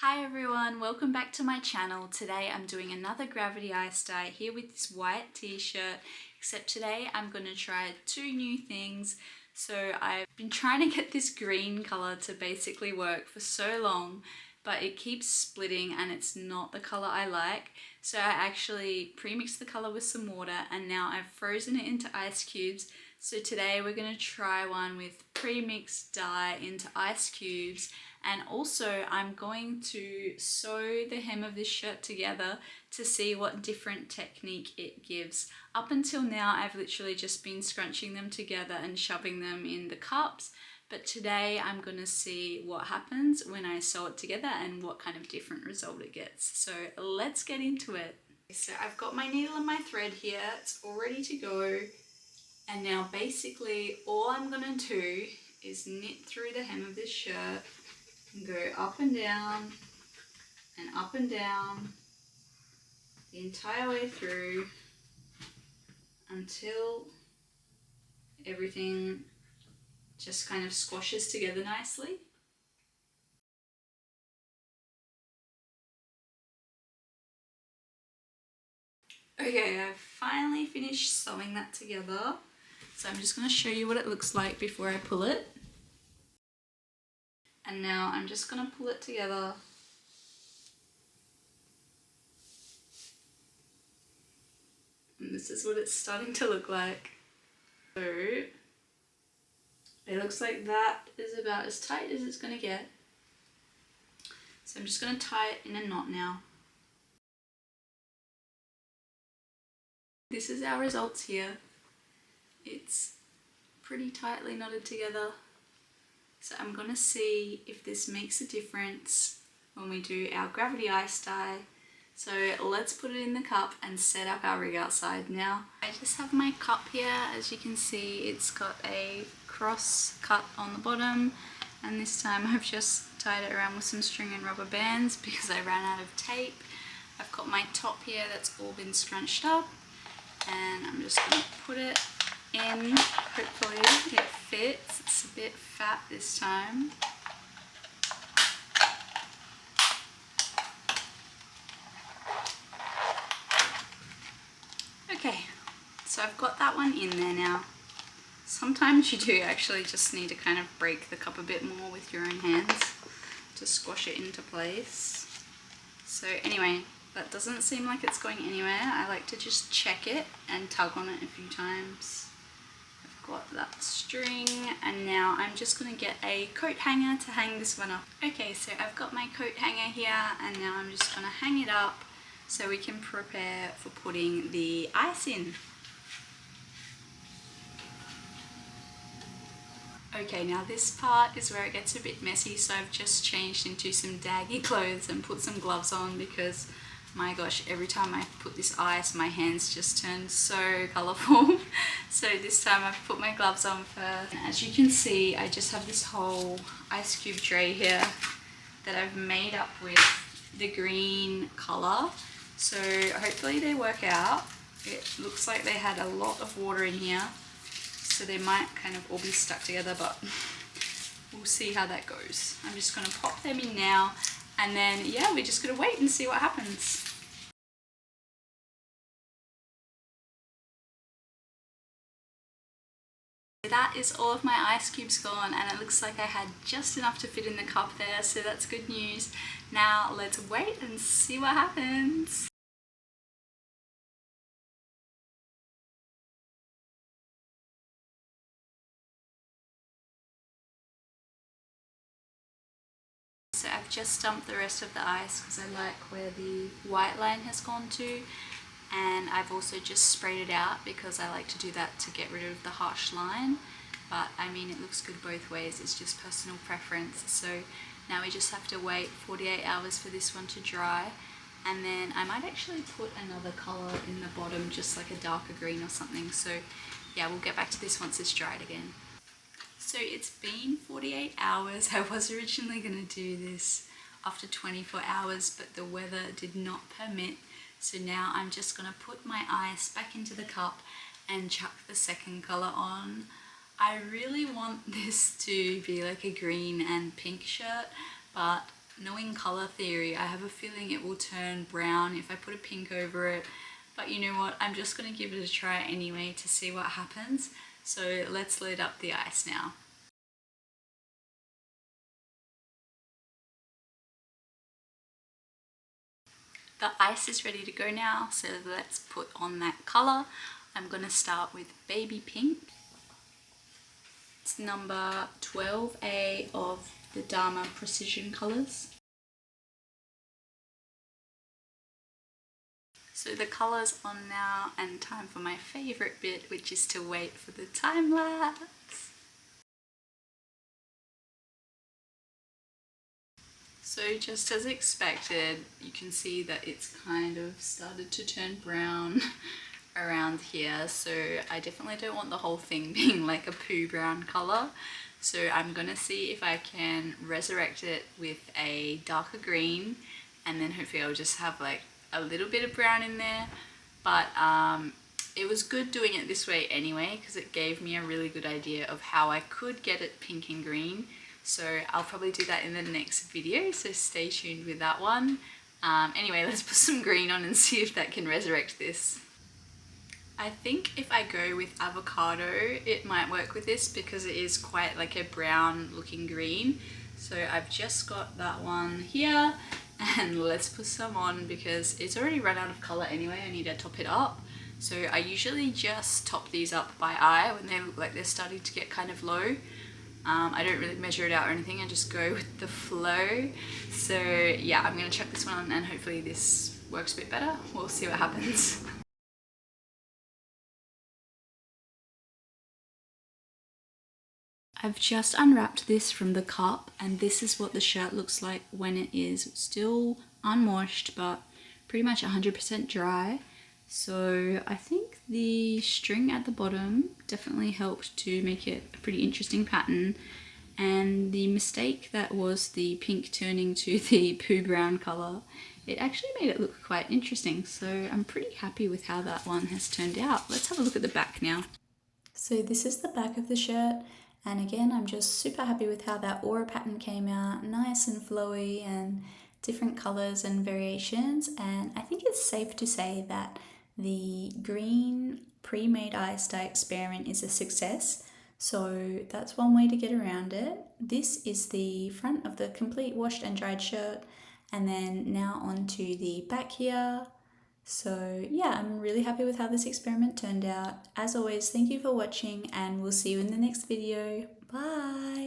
Hi everyone, welcome back to my channel. Today I'm doing another gravity ice dye here with this white t-shirt, except today I'm going to try two new things. So I've been trying to get this green color to basically work for so long, but it keeps splitting and it's not the color I like. So I actually pre-mixed the color with some water and now I've frozen it into ice cubes. So today we're going to try one with pre-mixed dye into ice cubes, and also I'm going to sew the hem of this shirt together to see what different technique it gives. Up until now I've literally just been scrunching them together and shoving them in the cups, but today I'm going to see what happens when I sew it together and what kind of different result it gets. So let's get into it. So I've got my needle and my thread here, it's all ready to go. And now basically all I'm going to do is knit through the hem of this shirt and go up and down the entire way through until everything just kind of squashes together nicely. Okay, I've finally finished sewing that together. So I'm just going to show you what it looks like before I pull it. And now I'm just going to pull it together. And this is what it's starting to look like. So it looks like that is about as tight as it's going to get. So I'm just going to tie it in a knot now. This is our results here. It's pretty tightly knotted together. So I'm going to see if this makes a difference when we do our gravity ice dye. So let's put it in the cup and set up our rig outside now. I just have my cup here. As you can see, it's got a cross cut on the bottom, and this time I've just tied it around with some string and rubber bands because I ran out of tape. I've got my top here that's all been scrunched up, and I'm just going to put it in. Hopefully it fits. It's a bit fat this time. Okay, so I've got that one in there now. Sometimes you do actually just need to kind of break the cup a bit more with your own hands to squash it into place. So anyway, that doesn't seem like it's going anywhere. I like to just check it and tug on it a few times. I've got that string, and now I'm just going to get a coat hanger to hang this one up. Okay, so I've got my coat hanger here, and now I'm just going to hang it up so we can prepare for putting the ice in. Okay, now this part is where it gets a bit messy, so I've just changed into some daggy clothes and put some gloves on because, my gosh, every time I put this ice, my hands just turn so colourful. So this time I've put my gloves on first. And as you can see, I just have this whole ice cube tray here that I've made up with the green colour. So hopefully they work out. It looks like they had a lot of water in here, so they might kind of all be stuck together, but we'll see how that goes. I'm just going to pop them in now, and then yeah, we're just going to wait and see what happens. That is all of my ice cubes gone, and it looks like I had just enough to fit in the cup there, so that's good news. Now let's wait and see what happens. So I've just dumped the rest of the ice because I like where the white line has gone to, and I've also just sprayed it out because I like to do that to get rid of the harsh line. But I mean, it looks good both ways, it's just personal preference. So now we just have to wait 48 hours for this one to dry, and then I might actually put another colour in the bottom, just like a darker green or something. So yeah, we'll get back to this once it's dried again. So it's been 48 hours. I was originally going to do this after 24 hours, but the weather did not permit. So now I'm just going to put my ice back into the cup and chuck the second colour on. I really want this to be like a green and pink shirt, but knowing colour theory, I have a feeling it will turn brown if I put a pink over it. But you know what, I'm just going to give it a try anyway to see what happens. So let's load up the ice now. The ice is ready to go now, so let's put on that colour. I'm going to start with baby pink. It's number 12A of the Dharma Precision Colours. So the colour's on now, and time for my favourite bit, which is to wait for the time lapse. So just as expected, you can see that it's kind of started to turn brown around here. So I definitely don't want the whole thing being like a poo brown colour. So I'm gonna see if I can resurrect it with a darker green, and then hopefully I'll just have like a little bit of brown in there. But it was good doing it this way anyway, because it gave me a really good idea of how I could get it pink and green. So I'll probably do that in the next video, so stay tuned with that one. Anyway, let's put some green on and see if that can resurrect this. I think if I go with avocado, it might work with this because it is quite like a brown looking green. So I've just got that one here, and let's put some on because it's already run out of colour anyway. I need to top it up. So I usually just top these up by eye when they look like they're starting to get kind of low. I don't really measure it out or anything, I just go with the flow. So yeah, I'm going to chuck this one on and hopefully this works a bit better. We'll see what happens. I've just unwrapped this from the cup, and this is what the shirt looks like when it is still unwashed but pretty much 100% dry. So I think the string at the bottom definitely helped to make it a pretty interesting pattern, and the mistake that was the pink turning to the poo brown colour, it actually made it look quite interesting. So I'm pretty happy with how that one has turned out. Let's have a look at the back now. So this is the back of the shirt, and again I'm just super happy with how that aura pattern came out, nice and flowy and different colours and variations. And I think it's safe to say that the green pre-made ice dye experiment is a success. So that's one way to get around it. This is the front of the complete washed and dried shirt, and then now onto the back here. So yeah, I'm really happy with how this experiment turned out. As always, thank you for watching, and we'll see you in the next video. Bye!